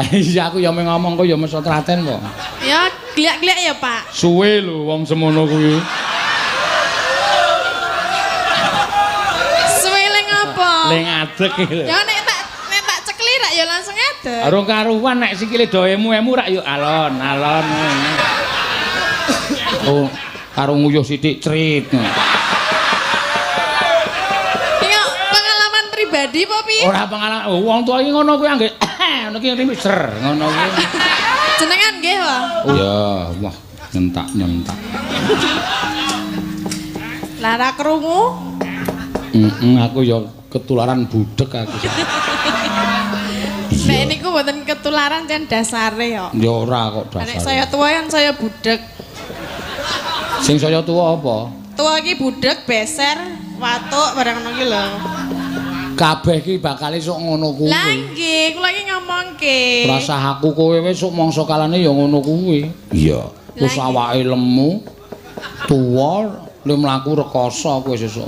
Iya aku ya ngomong kok ya mesti telaten kok. Ya gliak-gliak ya, Pak. Suwe lho wong semono kuwi. Suwe ling apa? Ling adeg iki lho. Ya nek tak cekli rak ya langsung adeg. Arung karuan nek sikile do emu-emu rak yo alon-alon. Oh, karo nguyuh sithik crit. Iya, pengalaman pribadi apa piye? Ora pengalaman. Oh, wong tuwa iki ngono kuwi anggere ngono ki rimisr ngono kuwi. Jenengan nggih, Wah. Oh ya, wah nyentak-nyentak. Lara krungu? Aku ya ketularan budek aku. Nek niku mboten ketularan jan dasare ya. Ya ora kok dasare. Nek saya tua kan saya budek. Sing saya tua apa? Tua iki budek, beser, watuk barang ngono ki lho. Kabeh ki bakal sok ngono kuwi. Lah nggih, kula iki ngomongke. Rasah aku kowe wis sok mangsa kalane ya ngono kuwi. Iya. Wis awake lemu, tuwa, lu mlaku rekoso kowe sesuk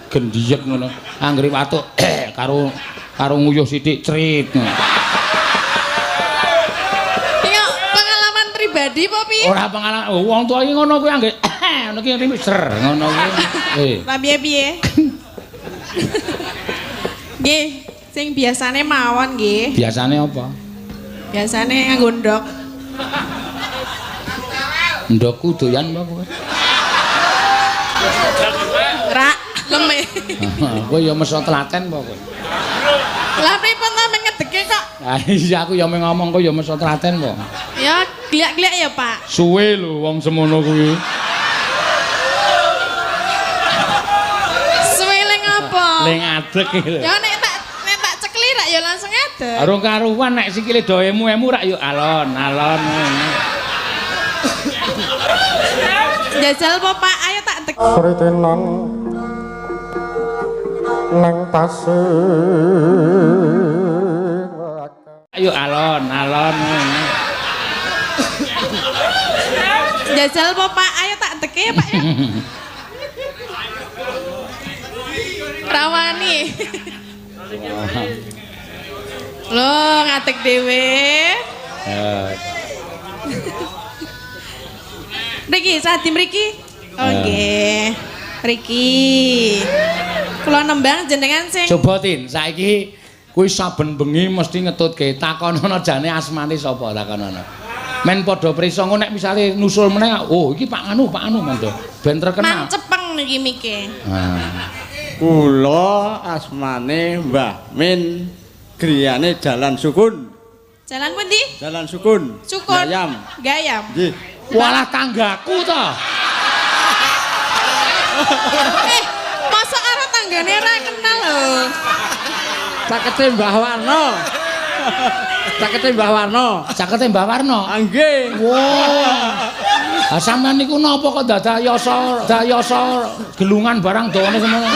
gendiyek ngono. Anggere watuk karo nguyuh sithik crit. Iya, pengalaman pribadi apa piye? Ora pengalaman. Oh, wong tuwa iki ngono kuwi anggere ngono ki rimisr ngono kuwi. Lah piye-piye? Nggih, sing biasane mawon nggih. Biasane apa? Biasane nganggo ndok. Ndokku doyan apa kowe? Rak leme. Kowe ya mesti telaten apa kowe? Lah pripun ta ngedeke kok? Ah iya aku ya ngomong kok ya mesti telaten apa? Ya gliak-gliak ya, Pak. Suwe lho wong semono kuwi. Suwe ling apa? Ling adeg iki lho. Ya nek tak cekli rak ya langsung adeg. Arung karuan nek sikile do emu-emu rak yo alon-alon. Jajal apa, Pak? Ayo tak tek. Sritenan nang tasih Ayo alon-alon. Jajal apa, Pak? Ayo tak teke ya, Pak ya. Rawani. Loh, ngatek dhewe. Riki, Sadim Riki. Oh nggih. Riki. Kula nembang jenengan sing Coba Tin, saiki kuwi saben bengi mesti ngetutke takonono jane asmane sapa takonono. Men padha prisa ngono nek misale nusul meneh, oh iki Pak Anu monggo. Ben terkenal. Mancepeng niki mike. Kula asmane Mbah Min, griyane Jalan Sukun. Jalan pundi? Jalan Sukun. Sukun. Gayam. Gayam. Nggih. Walah tanggaku to. Masa karo tanggane ora kenal lho. Cakete Mbah Warno. Cakete Mbah Warno. Cakete Mbah Warno. Nggih. Wah. Ah sampean niku napa kok dayasa gelungan barang dawane semono.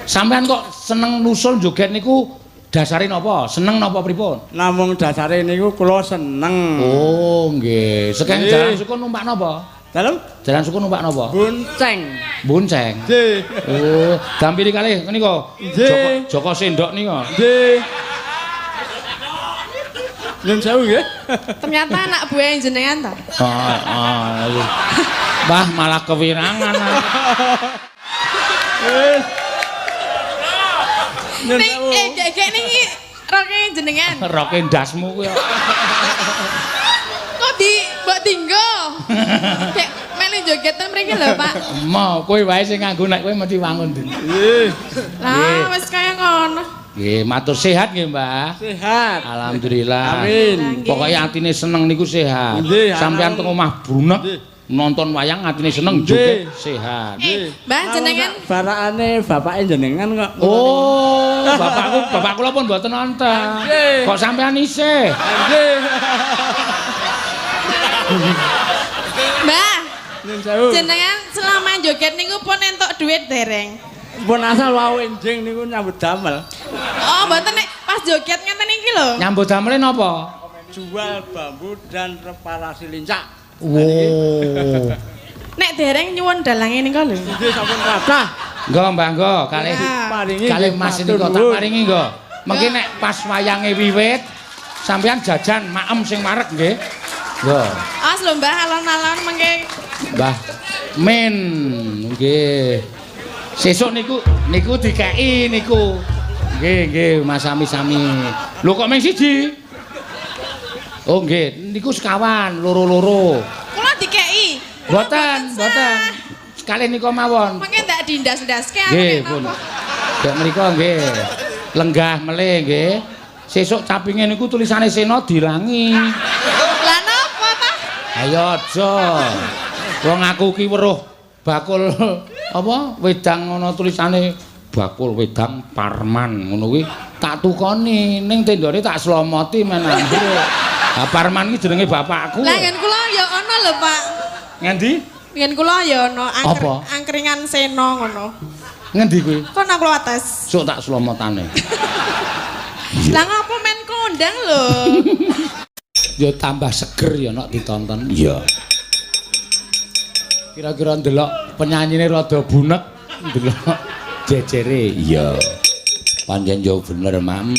Sampean kok seneng nusul joget niku dasare napa? Seneng napa pripun? Namung dasare niku kula seneng. Oh, nggih. Sekeng Jalan Sukun numpak napa? Dalem? Jalan Sukun numpak napa? Bonceng. Bonceng. Nggih. Oh, dampiri kalih menika. Nggih. Joko Sendok nika. Nggih. Nyun sewu nggih. Ternyata anak buah jenengan ta. Bah malah kewirangan. Wis. Nyun sewu. Gek niki roke jenengan. Roke ndasmu kuwi. Kok mbok tinggo? Kayak melu jogetan mriki lho, Pak. Mau kowe wae sing nganggo nek kowe mesti wangun. Nggih. Lah wis kaya ngono. Nggih, matur sehat nggih, Mbah. Sehat. Alhamdulillah. Amin. Pokoknya atine seneng niku sehat. Nggih, Sampeyan teng omah brunek nonton wayang atine seneng joget sehat. Mbah jenengan Barakane bapake jenengan kok. Oh, bapak kula pun mboten nonton. Kok sampean isih? Nggih. Mbah, Nyun sewu. jenengan selama joget niku pun entuk duit dereng. Pun asal wae enjing niku nyambut damel. Oh, mboten nek pas joget ngeten iki lho. Nyambut damele napa? Jual bambu dan reparasi lincah. Wow. Nek dereng nyuwun dalange nika lho. Nggih sampun kathah. Nggo, Mbah, nggo, kalih Paringi kalih nggih, Mas matur nika tak nuwun. paringi nggo. Mengki nek pas wayange wiwit sampeyan jajan maem sing marek nggih. Yo. As lho Mbah alon-alon mengke. Mbah Min nggih. Sesuk niku dikeki niku. Nggih Mas sami-sami. Lho kok mung siji? Oh nggih, niku sekawan loro-loro. Kula dikeki. Mboten. Sekali niku mawon. Mengke ndak dindas-ndaske aku Nggih, nek pun. napa. Dek mriku nggih. Lenggah melih nggih. Sesuk capinge niku tulisane Sena dilangi. Lah napa ta? Ayo aja. Wong aku ki weruh bakul apa wedang ana tulisane bakul wedang Parman ngono kuwi tak tukoni ning tendone tak slomoti menawa. Ha Parman ki jenenge bapakku. Lah ngen kula ya ana lho Pak. Ngendi? Ngen kula ya ana Apa? angkringan Sena ngono. Ngendi kuwi? Kono kula ates. Sok tak slomotane. Lah ngapa men kondang lho? Ya tambah seger ya nek ditonton. Iya. Kira-kira ndelok penyanyine rada bunek, ndelok jejere. Iya. Panjen yo bener, Mam.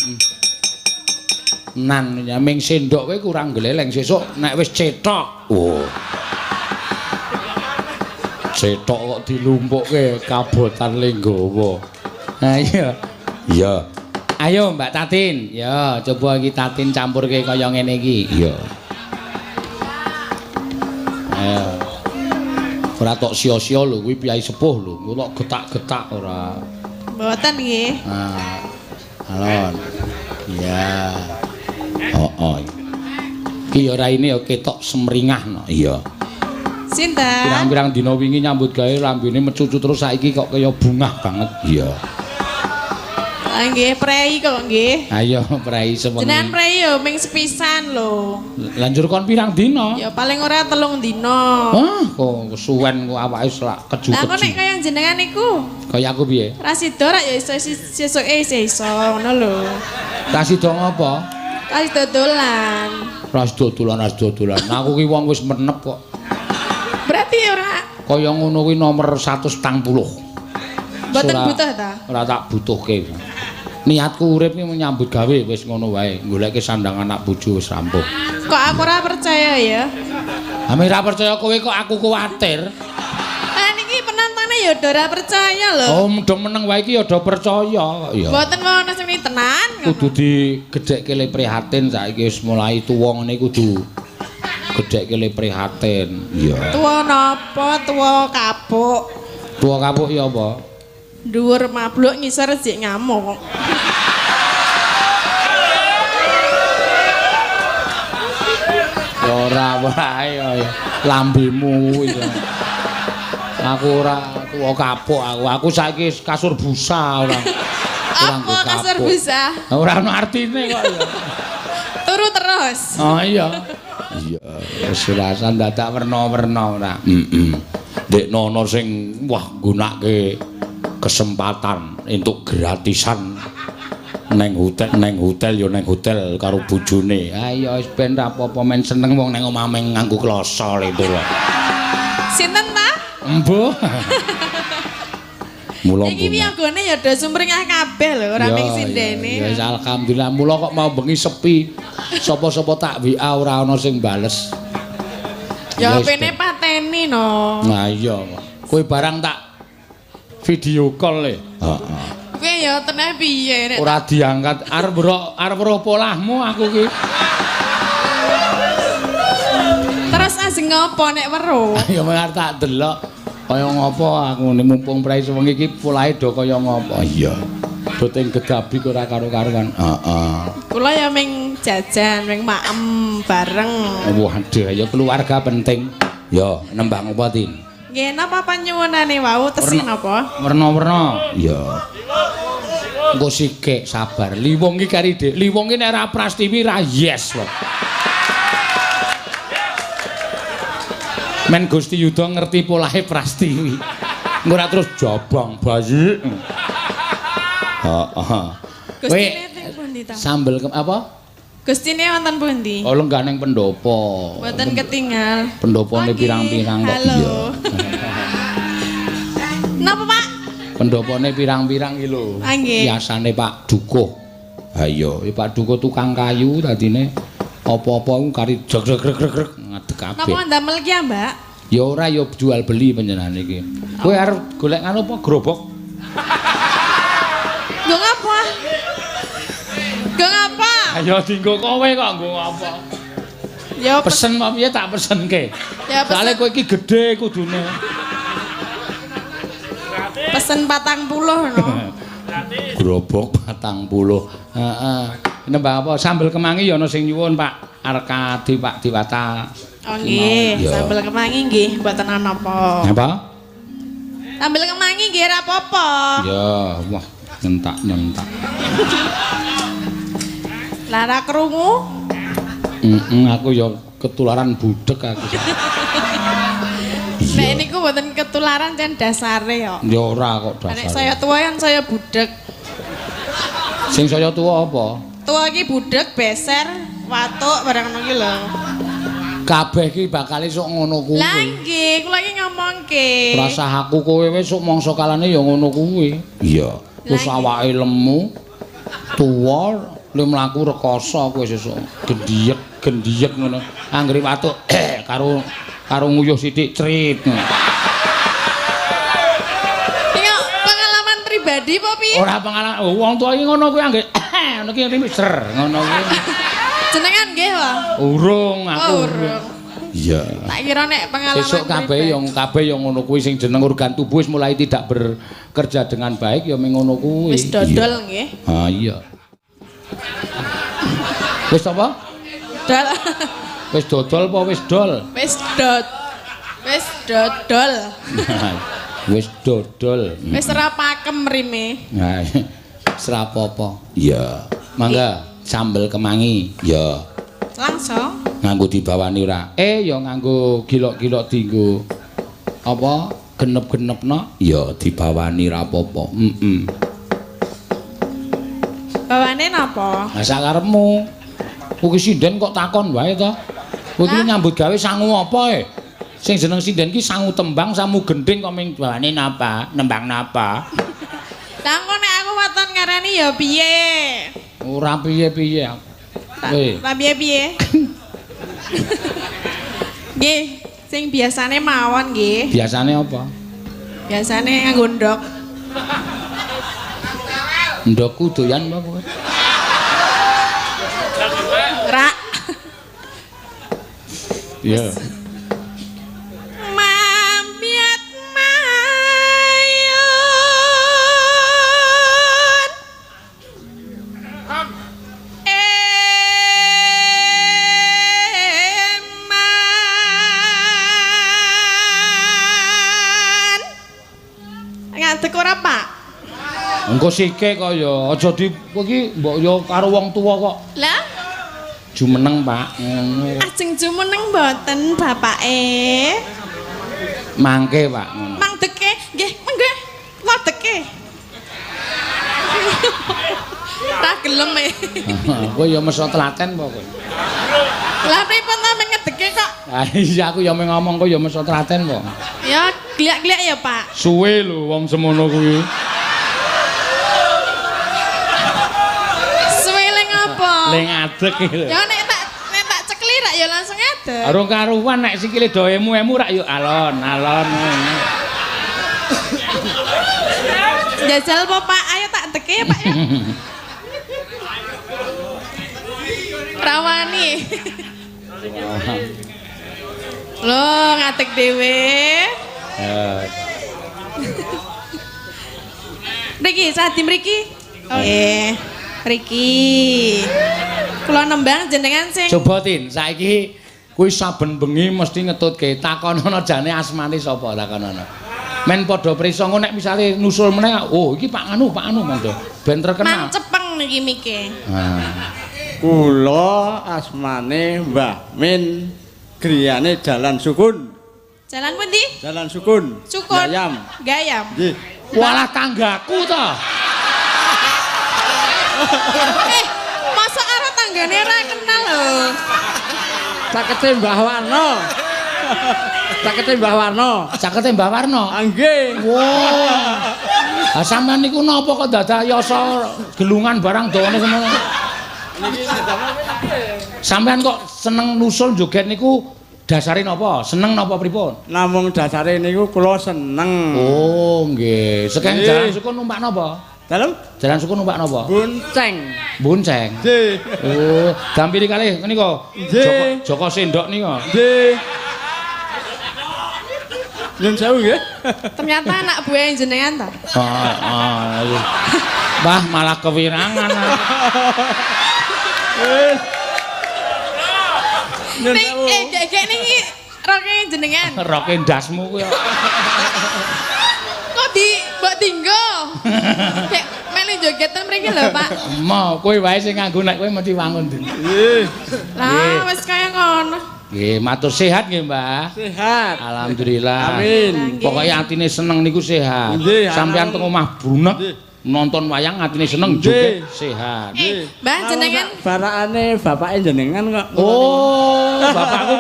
Nan nyaming sendok kowe kurang gleleng sesuk nek wis cetok. Oh. Cetok kok dilumpukke kabotan Lenggawa. Ha iya. Iya. Ayo Mbak Tatin, ya coba iki Tatin campurke kaya ngene iki. Iya. Ayo. Ora tok sia-sia lho kuwi piyai sepuh lho, kok getak-getak ora. Mboten nggih. Nah. Alon. Iya. Oh. Iki ya raine ya ketok semringah no. Iya. Sinten? Pirang-pirang dina wingi nyambut gawe lambene mecucu terus saiki kok kaya bungah banget. Iya. Lah nggih prei kok nggih. Ayo prei sewengi. Jenengan prei yo ming sepisan lho. Lanjur kon pirang dina? Ya paling ora 3 dina. Hah, kok kesuwen kok awake selak keju-keju. Lah kok nek kaya jenengan niku Kaya aku piye? Rasido rak ya iso sesuke iso ngono lho. Rasido ngopo? Rasido dolan. Ras dodolan. Aku ki wong wis menep kok. Berarti ora Kaya ngono kuwi nomor 140. mboten butuh ta? Ora tak butuhke. Niatku urip ki menyambut gawe wis ngono wae. Goleke sandang anak bojo wis rampung. Kok aku ora percaya ya? Ame ra percaya kowe kok aku kuwatir. Lah niki penontonnya ya udah ora percaya lho. Oh, mudah meneng wae iki ya do percaya kok ya. Mboten wono sing tenan. Kudu digedhekke le prihatin saiki wis mulai tuwa ngene kudu gedhekke le prihatin. Iya. Tuwa napa? Tuwa kapuk. Tuwa kapuk ya apa? Dhuwur mabluk ngisor sik ngamuk. Ora wae ya lambemu iki. Aku ora tuwa kapuk aku. Aku saiki kasur busa ora. Apa kasur busa? Ora ono artine kok ya. Turu terus. Oh iya. Iya, wis rasan dadak werna-werna ora. Dek nono sing wah gunake kesempatan entuk gratisan neng hotel ya neng hotel karo bojone. Ha iya wis ben ra apa-apa men seneng wong nang omah meng nganggo kloso itu lho. Sinten ta? Embuh. Mula Iki piyagone ya do sumringah kabeh lho, ora ming sindene. Ya alhamdulillah mula kok mau bengi sepi. Sapa-sapa tak WA ora ana sing bales. Ya pene pateni no. Nah iya. Kowe barang tak video call e. Heeh. Kowe ya teneh piye nek Ora diangkat arep weruh polahmu aku ki. terus ajeng ngopo nek weruh? Ya mengar tak delok kaya ngopo aku mumpung prei sewengi iki polahe do kaya ngopo. Iya. Boting gedabi ora karo-karuan. Heeh. Kula ya ming jajan, ming maem bareng. Waduh, ya keluarga penting. Ya, nembang apa, Tin? Nggih, napa panyuwunane wau tesi napa? Werna-werna. Iya. Engko sikik sabar. Liwong iki kari Dik. Liwong iki nek ra Prastiwi ra yes lho. Men Gusti Yuda ngerti polahe Prastiwi. Engko ora terus jabang bayi. Heeh. Gustine teng pundi ta? Sambel apa? Gustine wonten pundi? Oh lenggah ning pendopo. Mboten ketinggal. Pendopone Oke, pirang-pirang kok. halo. Napa, Pak? Pendopone pirang-pirang iki lho. Ah, nggih. Biasane Pak Dukuh. Ha iya, Pak Duko tukang kayu dadine apa-apa iku kari jreg-jreg ngadeg kabeh. Napa ndamel ki ya, Mbak? Ya ora ya jual beli panjenengan iki. Kowe arep golek anu apa gerobak? Nggo ngapa? Nggo ngapa? Ayo dinggo kowe kok nggo apa? Ya Pesen apa piye tak pesenke. Ya Soale kowe iki gedhe kudune. pesen 40 no. Gerobak 40. Heeh. Nembah apa? Sambel kemangi ya ana sing nyuwun, Pak. Arkadi Pak Diwata. Oh nggih, Ya. sambel kemangi nggih mboten napa. Apa? Sambel kemangi nggih ora apa-apa. Ya, wah, nyentak-nyentak. Lara krungu? Aku ya ketularan budek aku. Nek niku mboten ketularan jan dasare kok. Ya ora kok Nek dasar. saya tua kan saya budek. Sing saya tua apa? Tua iki budek, beser, watuk barang ngono ki lho. Kabeh ki bakal sok ngono kuwi. Lah nggih, kula iki ngomongke. Rasah aku kowe wis sok mangsa kalane ya ngono kuwi. Iya. Wis awake lemu, tuwa, le mlaku rekoso kowe sesuk gendiyek ngono. Anggere watuk karo nguyuh sithik crit. Iki pengalaman pribadi apa piye? Ora pengalaman wong tuwa iki ngono kuwi anggere ngono ki mister ngono kuwi. Jenengan nggih, Pak? Urung aku. Oh, urung. Iya. Tak kira nek pengalaman Sesuk kabeh yang ngono kuwi sing jeneng organ tubuh wis mulai tidak bekerja dengan baik ya mung ngono kuwi. wis dodol nggih. Ha iya. Wis apa? Dol. Wis dodol apa wis dol? Wis dodol. Wis dodol. Wis ora pakem rime. Nah, serap apa? Iya. Mangga sambel kemangi. Ya. Langsung. Nganggo dibawani ora. Ya nganggo gilok-gilok dienggo apa? Genep-genepno. Ya dibawani ra apa-apa. Bawane napa? Lah sakarepmu. Kuwi sinden kok takon wae to. Kowe iki nyambut gawe sangu apa Sing jeneng sinden ki sangu tembang, sangu gending kok ming bawane napa? Nembang napa? Lah engko nek aku waton ngarani ya piye? Ora piye-piye. Lah piye-piye? Nggih, sing biasane mawon nggih. Biasane apa? Biasane nganggo ndok. Ndokku doyan apa kowe? Rak. Iya. Mampiat mayun. Eman. Ngadeg ora, Pak? Engko sike kok ya, aja di kowe iki mbok ya karo wong tuwa kok. Lah, Jumeneng, Pak. Ngono. ajeng jumeneng mboten bapake. Mangke, Pak. Ngono. Mang deke, nggih, nggih. Lah deke. Ra gelem e. Kowe ya meso telaten apa kowe? Lah pripun ta ngedeke kok? Ah iya aku ya mung ngomong kowe ya meso telaten apa? Ya gliak-gliak ya, Pak. Suwe lho wong semono kuwi. Suwe le ngopo? Le ngadeg iki lho. Ya nek tak cekli rak ya langsung ngadeg. Arung karuan nek sikile do emu-emu rak yo alon-alon ngono. Jajal apa, Pak? Ayo tak deke ya, Pak ya. Rawani. Loh, ngadeg dhewe. Mriki, sadi mriki. Mriki. Kula nembang jenengan sing Coba Tin, saiki kuwi saben bengi mesti ngetutke takonono jane asmane sapa takonono. Men padha prisa ngono nek misale nusul meneh, oh iki Pak Anu monggo. Ben terkenal. Mancepeng niki mike. Kula asmane Mbah Min, griyane Jalan Sukun. Jalan pundi? Jalan Sukun. Sukun. Gayam. Gayam. Nggih. Walah tanggaku to. Masa karo tanggane ra kenal lho. Cakete Mbah Warno. Cakete Mbah Warno. Cakete Mbah Warno. Nggih. Wah. Lah sampean niku napa kok dadak yasa gelungan barang dawane semono? Sampean kok seneng nusul joget niku dasare napa? Seneng napa pripun? Namung dasare niku kula seneng. Oh, nggih. Sekeng jalan suku numpak napa? Dalem? Jalan suku numpak napa? Bonceng. Bonceng. Nggih. Oh, dampiri kalih menika. Joko Sendok nika. Nggih. Nyun sewu nggih. Ternyata anak buah jenengan ta? Mbah malah kewirangan. Wis. Nyun sewu. Gek niki roke jenengan. Roke ndasmu kuwi. Kok mbok tinggo? Kayak melu joget ten mriki lho, Pak. Mau kowe wae sing nganggo nek kowe mesti wangun. Nggih. Lah wis kaya ngono. Nggih, matur sehat nggih, Mbah. Sehat. Alhamdulillah. Amin. Pokoke atine seneng niku sehat. Nggih, Sampeyan teng omah brunek nonton wayang atine seneng joget sehat. Mbah jenengan barakane bapake jenengan kok. Oh,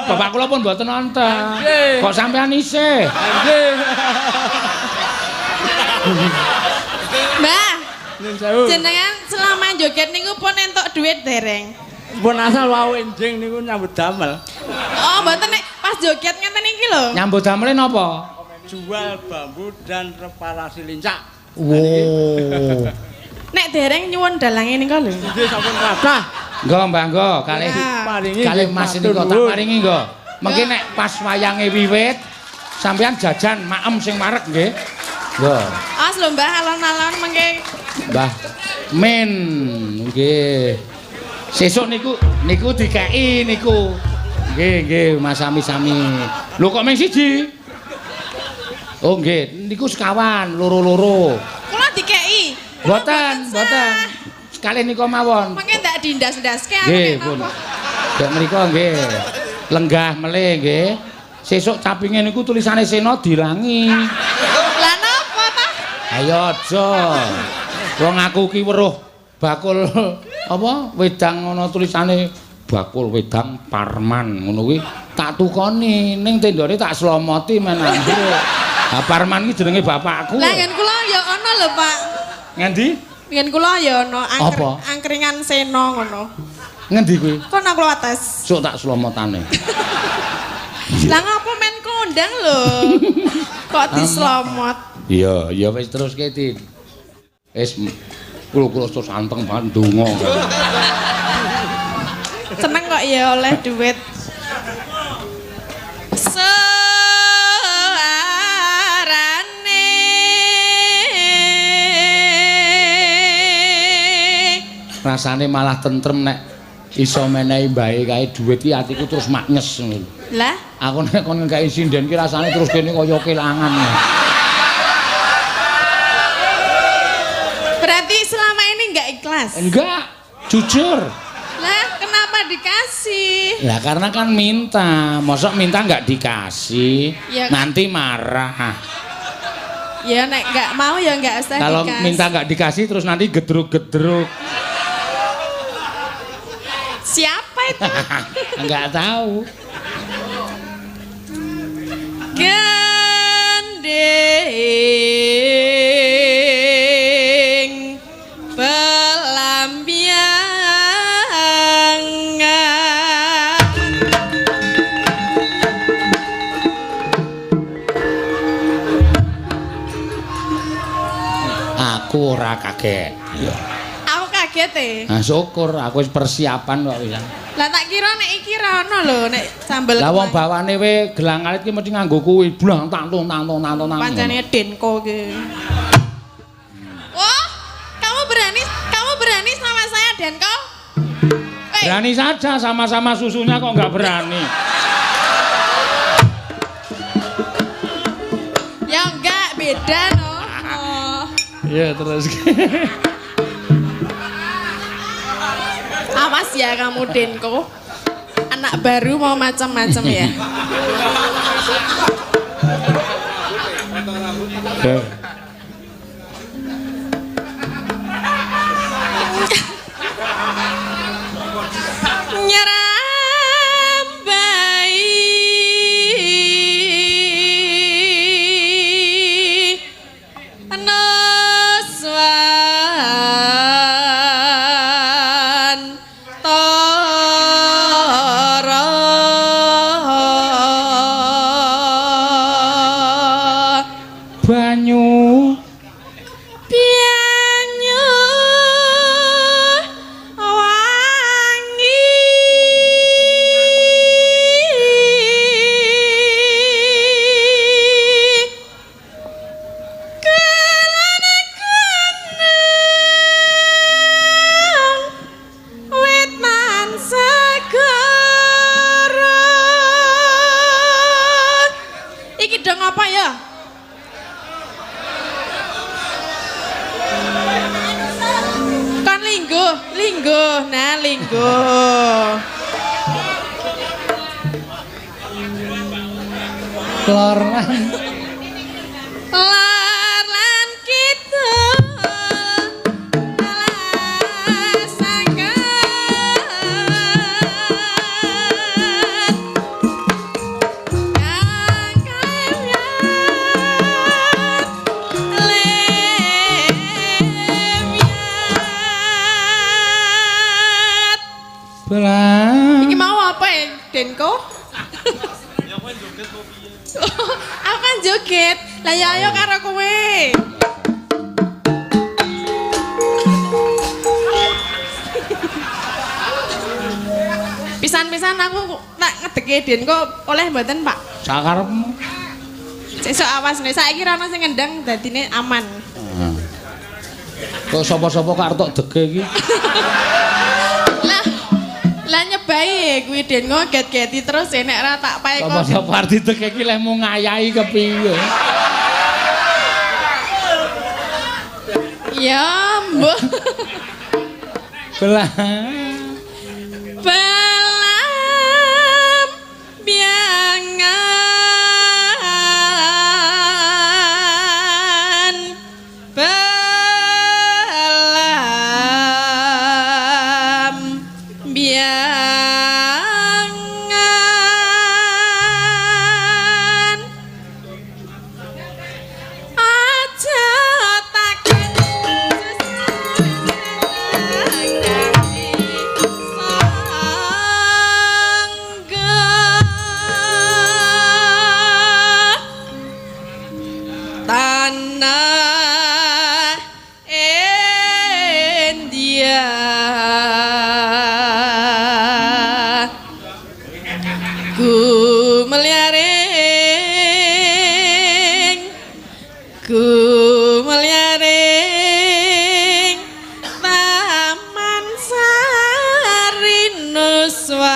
bapak kula pun mboten nonton. Kok sampean isih? Nggih. Mbah, Nyun sewu. jenengan selama joget niku pun entuk duit dereng. Pun asal wau enjing niku nyambut damel. Oh, mboten nek pas joget ngeten iki lho. Nyambut damele napa? Jual bambu dan reparasi lincah. Wow. Nek dereng nyuwun dalange nika lho. Nggih sampun kathah. Nggo, Mbah, nggo. Kalih Mas niku tak paringi nggo. Mengki nek pas wayange wiwit sampeyan jajan maem sing marek nggih. Nggo. As lho Mbah alon-alon mengke. Mbah Min nggih. Sesuk niku dikeki niku. Nggih, Mas sami-sami. Lho kok mung siji? Oh nggih, niku sekawan, loro-loro. Kula dikeki. Mboten. Sekali niku mawon. Mengke ndak dindas-ndaske Nggih, pun. Dek mriku nggih. Lenggah melih nggih. Sesuk capinge niku tulisane Sena dilangi. Lah napa ta? Ayo aja. Wong aku ki weruh bakul apa wedang ana tulisane bakul wedang Parman ngono kuwi tak tukoni ning tendane tak slomoti menan. Ha Parman ki jenenge bapakku. Lah ngen kula ya ana lho, Pak. Ngendi? Ngen kula ya ana Apa? angkringan Sena ngono. Ngendi kuwi? Kono kula atas. Sok tak slomotane. Lah ngapa men kondang lho? Kok dislomot? Iya wis terus Tin. Wis kula terus anteng banget ndonga. Seneng kok ya oleh duit. Rasane malah tentrem nek iso menehi mbahe kae dhuwit iki atiku terus maknyes ngono. Lah, aku nek kon nggae sinden ki rasane terus kene kaya kelangan. berarti selama ini enggak ikhlas? Enggak, jujur. Lah, kenapa dikasih? Lah karena kan minta, mosok minta enggak dikasih, Ya, nanti marah. Ya nek enggak mau ya enggak usah Kalau dikasih. minta enggak dikasih terus nanti gedruk-gedruk. Siapa itu? Enggak tahu. Gandeng pelambiangan. Aku ora kaget. Aku kaget Nah, syukur aku wis persiapan kok wis. Lah tak kira nek iki ra ono lho nek sambel. Lah wong bawane we gelang alit ki mesti nganggo kuwi, blang tantung. Pancene Denko ki. Wah, kamu berani sama saya Denko? Berani saja sama-sama susunya kok nggak berani. Ya enggak, beda no. Oh. Iya terus. Awas ya kamu Denko. Anak baru mau macam-macam ya. Nyrambai apa ya? Kan linggo. Nah, linggo. Lorlan kidul iki mau apa ya, Denko? Aku kan joget. Lah ya ayo karo kowe. Pisan-pisan aku tak ngedeke Denko oleh mboten, Pak? sakarepmu. Sesuk awas nek saiki ra ono sing ngendang dadine aman. Kok sapa-sapa kartok dege iki? Lah nyebai kuwi Den ngoget-geti terus nek ra tak pae kok. Sapa-sapa arti dege iki lek mung ngayahi kepiye? Ya, mbok. Belah. Belam biangan belam biangan aja takkan tanah India ku meliaring taman sari nuswan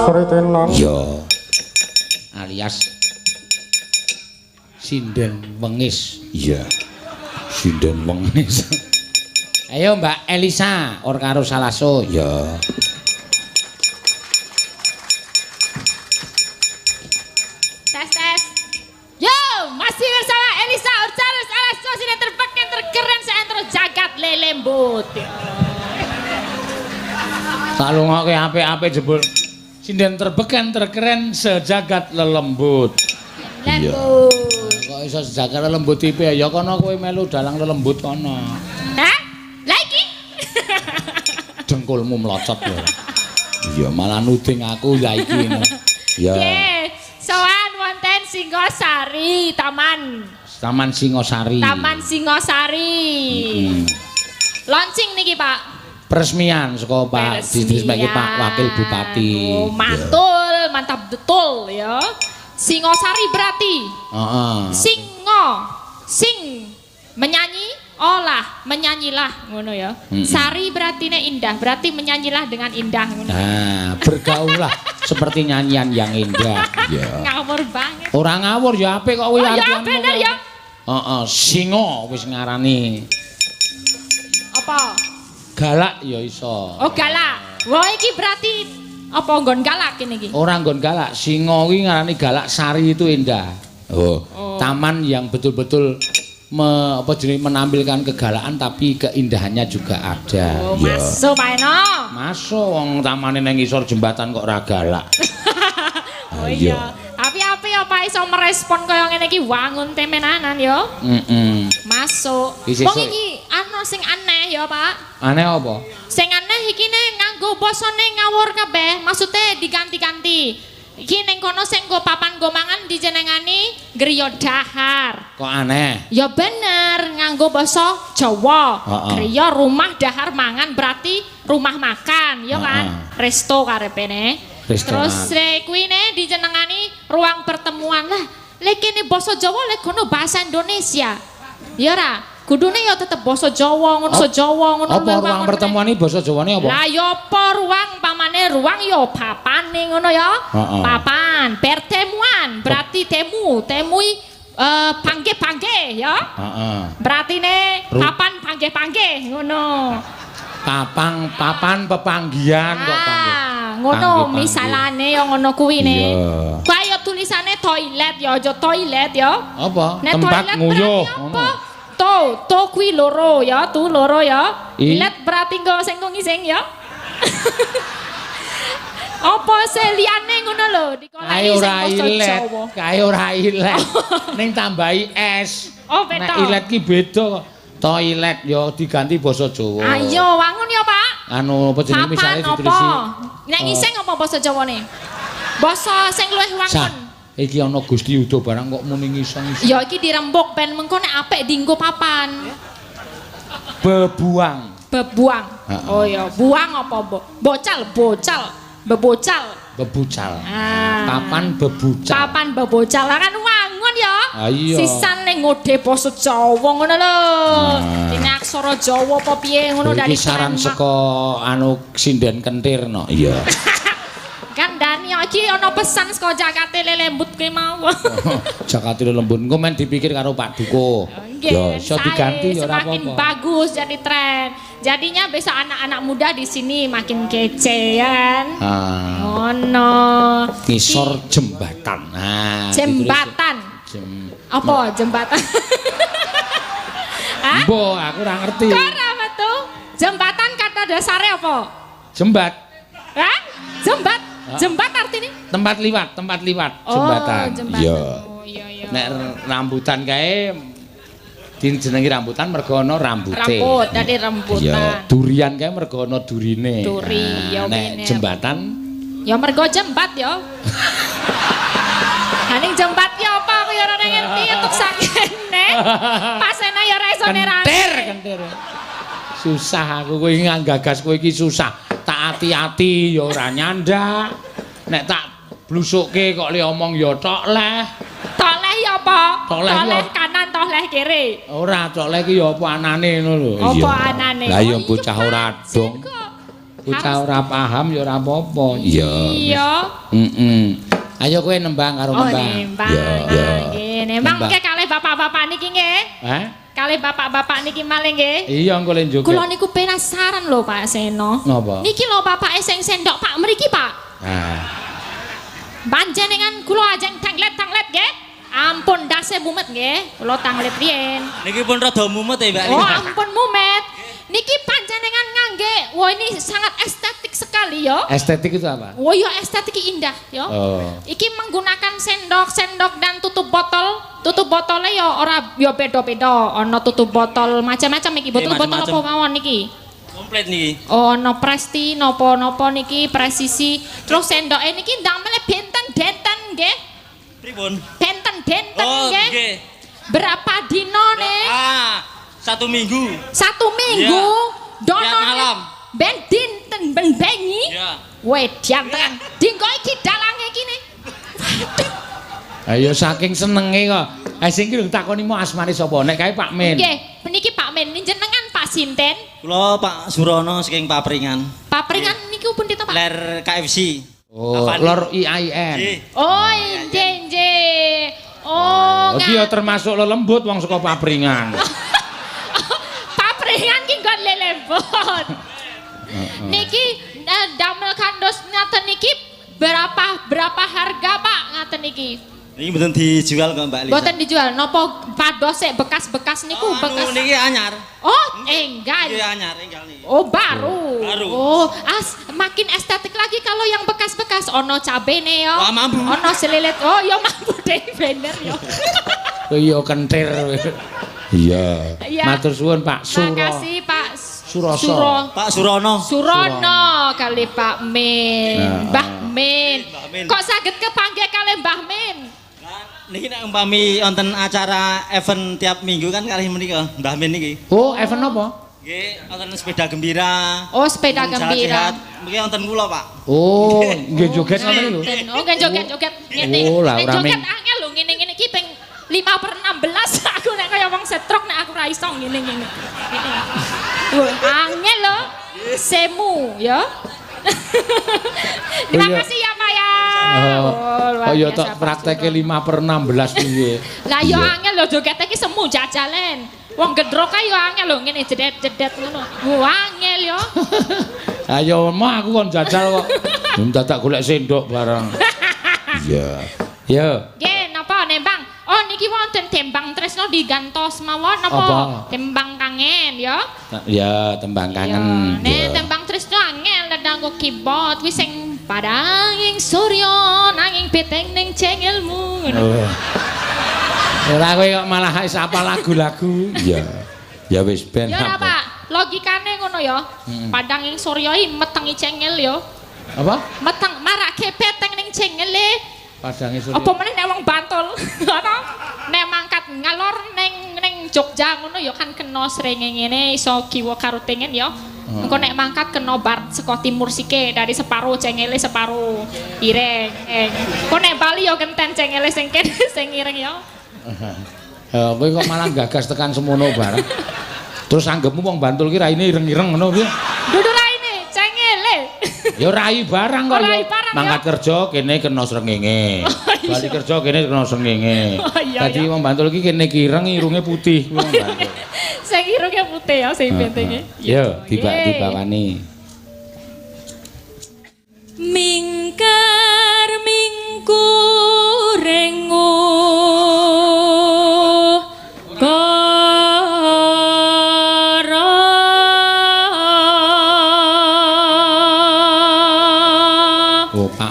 Pritenan. Ya. Alias sinden wengis. Iya. Sinden wengis. Ayo Mbak Elisa, or karo Salaso. Ya. Tes. Yo, masih bersama Elisa Urcaro Salaso sini terpeken terkeren seantero jagat lelembut. Tak lungokke apik-apik jebul. Sinden terbeken terkeren sejagat lelembut. Lembut. Kok iso sejagat lelembut tipe ya kono kowe melu dalang lelembut kono. Hah? Lagi? Dengkulmu melocot ya. Iya malah nuding aku ya iki. Ya. Nggih, sowan wonten Singosari, Taman Singosari. Launching niki, Pak. Peresmian saka Pak Didrismeki Pak Wakil Bupati. Oh, mantul, mantap betul ya. Singosari berarti. Heeh. Sing menyanyi, olah, menyanyilah ngono ya. Sari berarti indah, berarti menyanyilah dengan indah ngono. Nah, bergaullah seperti nyanyian yang indah. Ya. Ngawur banget. Ora ngawur ya apik kok kuwi artian. Ya bener ya. Heeh, singa wis ngarani. Apa? Galak ya iso. Oh, galak. Wah, iki berarti apa nggon galak kene iki? Ora nggon galak, singa kuwi ngarani galak, sari itu indah. Oh. Taman yang betul-betul menampilkan kegalakan tapi keindahannya juga ada. Oh, masuk Pak Eno. Masuk wong tamane nang ngisor jembatan kok ora galak. Oh iya. Api-api ya Pak iso merespon kaya ngene iki wangun temenanan ya. Masuk. Wong iki ana sing aneh ya Pak. Aneh apa? Sing aneh iki ne nganggo basane ngawur kabeh, maksude diganti-ganti. Iki ning kono sing nggo papan nggo mangan dijenengani griya dahar. Kok aneh? Ya bener, nganggo basa Jawa. Griya rumah dahar mangan berarti rumah makan, ya kan? Resto karepene. Terus kuwi ne dijenengani ruang pertemuan. Lah, lek kene basa Jawa lek kono bahasa Indonesia. Ya ora? Kudune ya tetep basa Jawa ngono ngono. Apa ruang pertemuan iki basa Jawane apa? Lah ya apa ruang pamane ruang ya papane ngono ya. Papan, pertemuan berarti temui panggih-panggih ya. Berarti ne papan panggih-panggih ngono. Papan pepanggihan kok panggih. Ngono misalane ya ngono kuwi ne. Kaya tulisane toilet ya aja toilet ya. Apa? Tempat nguyuh ngono. To kuwi loro ya, tu loro ya. Ilet berarti nggo sing ngising ya. Apa seliyane ngono lho dikoleki sing basa Jawa. Kae ora ilet. Ning tambahi es. Oh, beda. Nek ilet ki beda kok. Toilet ya diganti basa Jawa. Ayo wangun ya, Pak. Anu apa jenenge misale ditulis. Nek ngising apa basa Jawane? Basa sing luwih wangun. Iki ana Gusti Yuda barang kok muni ngising-ngising. Ya iki dirembuk ben mengko nek apik dienggo papan. Bebuang. Oh ya, buang apa bocal. Bebucal. Papan bebucal. Lah kan wangun ya. Iya. Sisane ngode basa Jawa ngono lho. Dene aksara Jawa apa piye ngono dari saran saka anu sinden kentir no. Iya. Kandhani iki ana pesan saka Jakate Lelembut kuwi mau. Jakate Lelembut engko men dipikir karo Pak Duko. Ya iso diganti ya ora apa-apa. Semakin bagus jadi tren. Jadinya besok anak-anak muda di sini makin kece ya kan. Ngono. Ngisor jembatan. Nah, jembatan. Apa jembatan? Hah? Mbok, aku ora ngerti. Kok ora metu? Jembatan kata dasarnya apa? Jembat. Hah? Jembat artinya? Tempat liwat, jembatan. Iya. Nek rambutan kae dijenengi rambutan mergo ana rambute. Rambut, dadi rambutan. Iya, durian kae mergo ana durine. Duri, ya nek jembatan ya mergo jembat ya. Haning jembat ya apa aku ya ora ngerti untuk sakene. Pasena ya ora iso nerani. Kentir. Susah aku kowe nggagas kowe iki susah. Tak ati-ati ya ora nyandak. Nek tak blusukke kok le omong ya tok leh. Tok leh ya apa? Tok leh kanan tok leh kiri. Ora tok leh ki ya apa anane ngono lho. Apa anane? Lah ya bocah ora dong. Bocah ora paham ya ora apa-apa. Iya. Ayo kowe nembang karo nembang. Oh, nembang. Ya. Nggih, nembang ke kalih bapak-bapak niki nggih. Hah? Kalih bapak-bapak niki malih nggih. Iya engko le njoget. Kula niku penasaran lho Pak Seno. Napa? Niki lho bapake sing sendok Pak mriki Pak. Nah. Panjenengan kula ajeng tanglet-tanglet nggih. Ampun dase mumet nggih. Kula tanglet riyen. Niki pun rada mumet ya, Mbak. Oh, ampun mumet. Niki panjenengan ngangge. Wah, ini sangat estetik sekali ya. Estetik itu apa? Wah, ya estetik indah ya. Oh. Iki menggunakan sendok dan tutup botol. Tutup botolnya ya ora ya beda-beda. Ana tutup botol macam-macam iki. Botol-botol apa mawon niki? Komplit niki. Oh, ana Presti napa-napa niki presisi. Terus sendoke niki damel benten-benten nggih. Pripun? Benten-benten Oh, nggih. nggih. Berapa dino nih? 1 minggu. 1 minggu. Tiap malam. Ben dinten ben bengi. Iya. Wedian tenan. Dinggo iki dalange iki ne. Ayo saking senenge kok. Sing iki lho takoni mau asmane sapa? Nek kae Pak Min. Nggih, meniki Pak Min, jenengan Pak Sinten. Kula Pak Surono saking Papringan. Papringan niku pun Pak. Ler KFC. Oh, Lor IAIN. Nggih. Oh, nggih. Oh, Iki ya termasuk lelembut wong saka Papringan. Papringan ki nggon lelembut. Niki damel kandos ngaten niki berapa harga Pak ngaten niki? Niki mboten dijual kok Mbak Lisa. Mboten dijual. Napa pados sik bekas-bekas niku bekas. Niki anyar. Oh, enggak. Niki anyar enggal niki. Oh, baru. Baru. Oh, makin estetik lagi kalau yang bekas-bekas. Ono cabene ya. Wah, mambu. Ono selilit. Oh, ya mambu deh bener ya. Iya kentir. Iya. Iya. Matur suwun Pak Suro. Makasih Pak Suroso. Pak Surono. Surono kali Pak Min. Nah. Mbah Min. Mbah Min. Kok saged kepanggih kali Mbah Min? Niki nek umpami wonten acara event tiap minggu kan kalih menika Mbah Min niki. Oh, event apa? Nggih, wonten sepeda gembira. Oh, sepeda wonten gembira. sehat-sehat. Mungkin wonten kula, Pak. Oh, nggih joget ngoten lho. Oh, nggih joget-joget ngene. Oh, lah, Nek ora joget men. angel lho ngene-ngene iki ping 5/16 aku nek kaya wong setruk nek aku ra iso ngene-ngene. Wah, angel lho. Semu ya. Terima kasih ya Pak ya. Oh ya tok prakteke 5/16 piye. Lah yo angel lho joget iki semu jajalen. Wong gedrok ae yo angel lho ngene jedet-jedet ngono. Wah, angel yo. Ayo mah aku kon jajal kok. Dadak golek sendok barang. Iya. Yo. Nggih, napa nembang? Oh niki wonten tembang tresno digantos mawon napa? Apa? Tembang kangen ya. Ya tembang kangen. Nek tembang tresno angel nganggo keyboard kuwi sing padanging surya nanging beteng ning cengelmu. Oh. Ora kowe kok malah wis apal lagu-lagu. Iya. Ya wis ben. Ya ora Pak, logikane ngono ya. Padanging surya iki metengi cengel ya. Apa? Meteng marake beteng ning cengele. Padange surya. Apa meneh nek wong Bantul? Ngono. Nek mangkat ngalor ning Jogja ngono ya kan kena srenge ngene iso kiwa karo tengen ya. Engko nek mangkat kena bar saka timur sike dari separuh cengele separuh ireng. Kok nek Bali ya genten cengele sing kene sing ireng ya. Kowe kok malah gagas tekan semono bareng. Terus anggapmu wong Bantul ki raine ireng-ireng ngono piye? Dudu raine cengele. Ya rai barang kok Rai ya. barang, Mangkat kerja kene kena srengenge. Bali kerja kene kena srengenge. Dadi wong Bantul ki kene ki ireng irunge putih wong Bantul. Sing irunge putih ya sing bentenge. Yo dibawani. Mingkar mingkurengo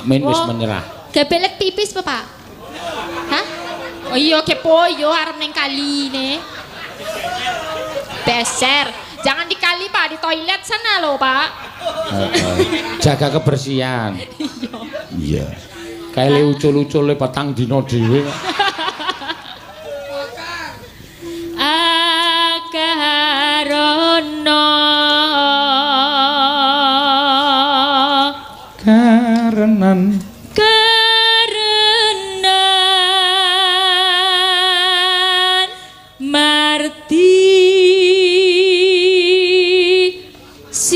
Min wis menyerah. Kebelet pipis Pak. Hah? Oh iya kepo yo arep ning kali ne. Beser. Jangan di kali Pak, di toilet sana loh Pak. Jaga kebersihan. Iya. Kayak ucul-ucule petang dino dhewe. Akarono karenan marti. 西。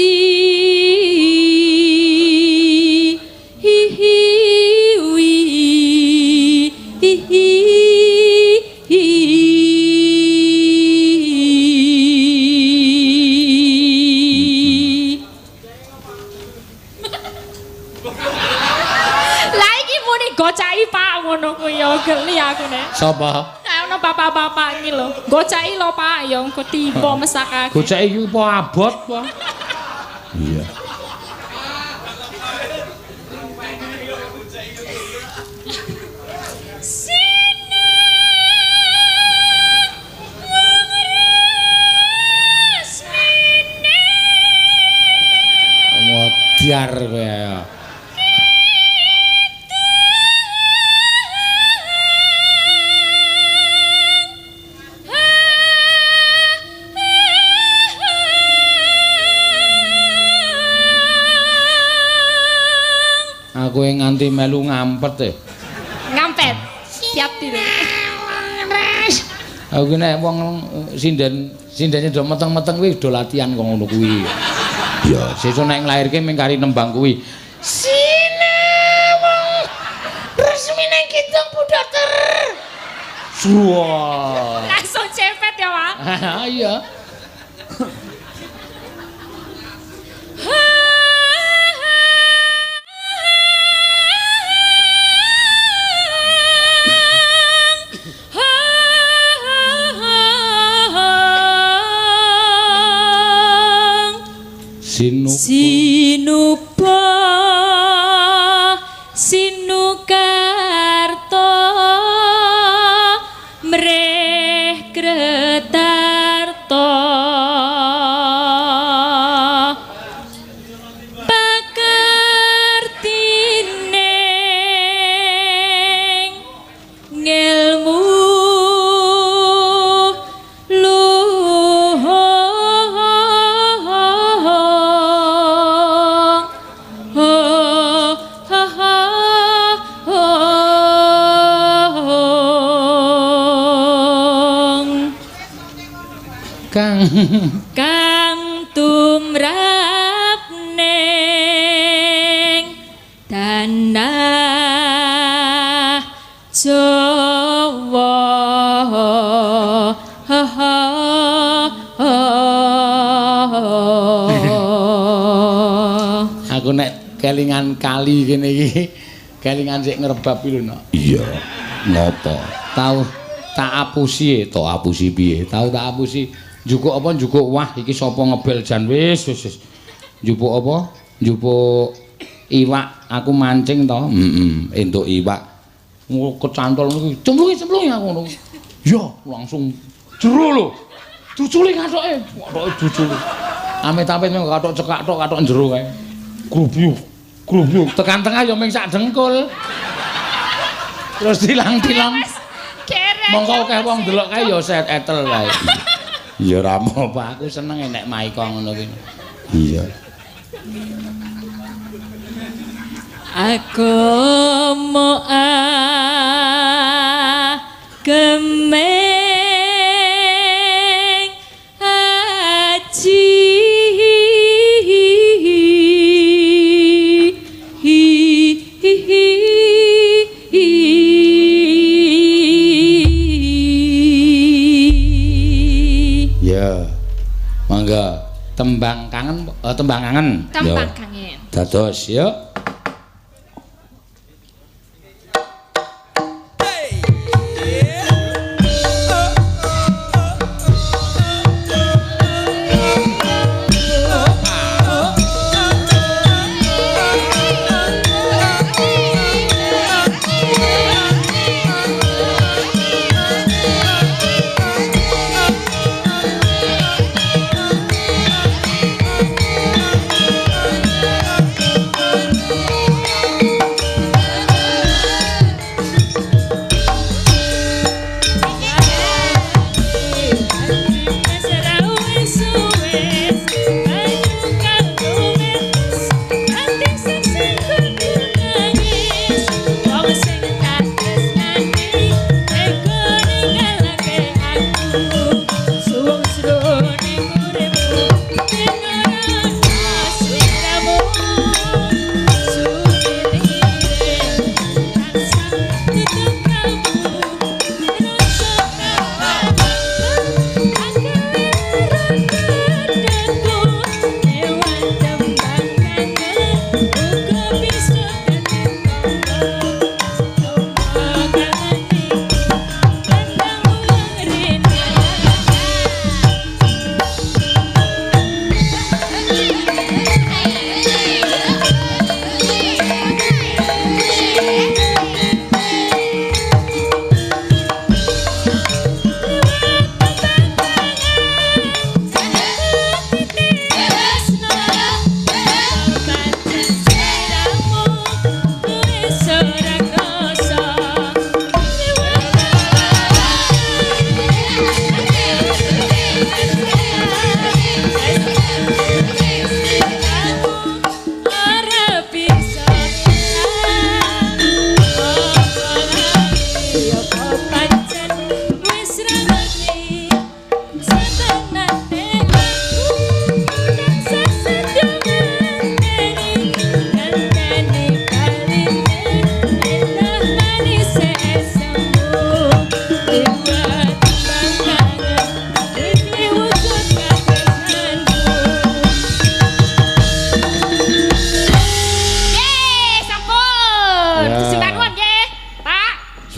Lah iki muni gocaki Pak ngono kuwi ya geli aku nek. Sapa? Ana bapak-bapak iki lho. Gocaki lho Pak ya engko tiba mesakake. Goceki iki apa abot apa? Iya. Modiar kowe ya. Aku nganti melu ngampet e. Ngampet. Siap iki. Aku nek wong sindene do meteng-meteng kuwi do latihan kok ngono kuwi. Ya, sesuk nek nglairke mung kari nembang kuwi. Sinewang resmine Kidung Budater. Suwa. Langsung cepet ya, Pak. Iya. Sinupa Sinukarto mreh Kretarto pakartine ngelmu Kang tumrap ning tanah Jawa. Aku nek kelingan kali kene iki, kelingan sik ngrebab iki lho. Iya. Ngopo? Tau tak apusi to apusi piye? Tau tak apusi. Njukuk apa njukuk wah iki sapa ngebel jan wis. Njupuk apa? Njupuk iwak aku mancing to. Entuk iwak. Kecantol niku cemplungi aku ngono. Ya, langsung jero lho. Duculi kathoke. Kathoke duculi. Amit-amit mung kathok cekak tok kathok jero kae. Grubyuk. Tekan tengah ya mung sak dengkul. Terus tilang-tilang. Mongko akeh wong delok kae ya set etel kae. Ya ora apa aku seneng nek maika ngono kuwi. Iya. Aku mau gemeng aji Mangga tembang kangen tembang kangen. Tembang kangen. Dados ya.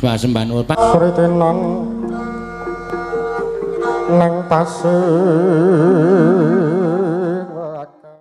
Sembah nuwun. Sritenan nang tasih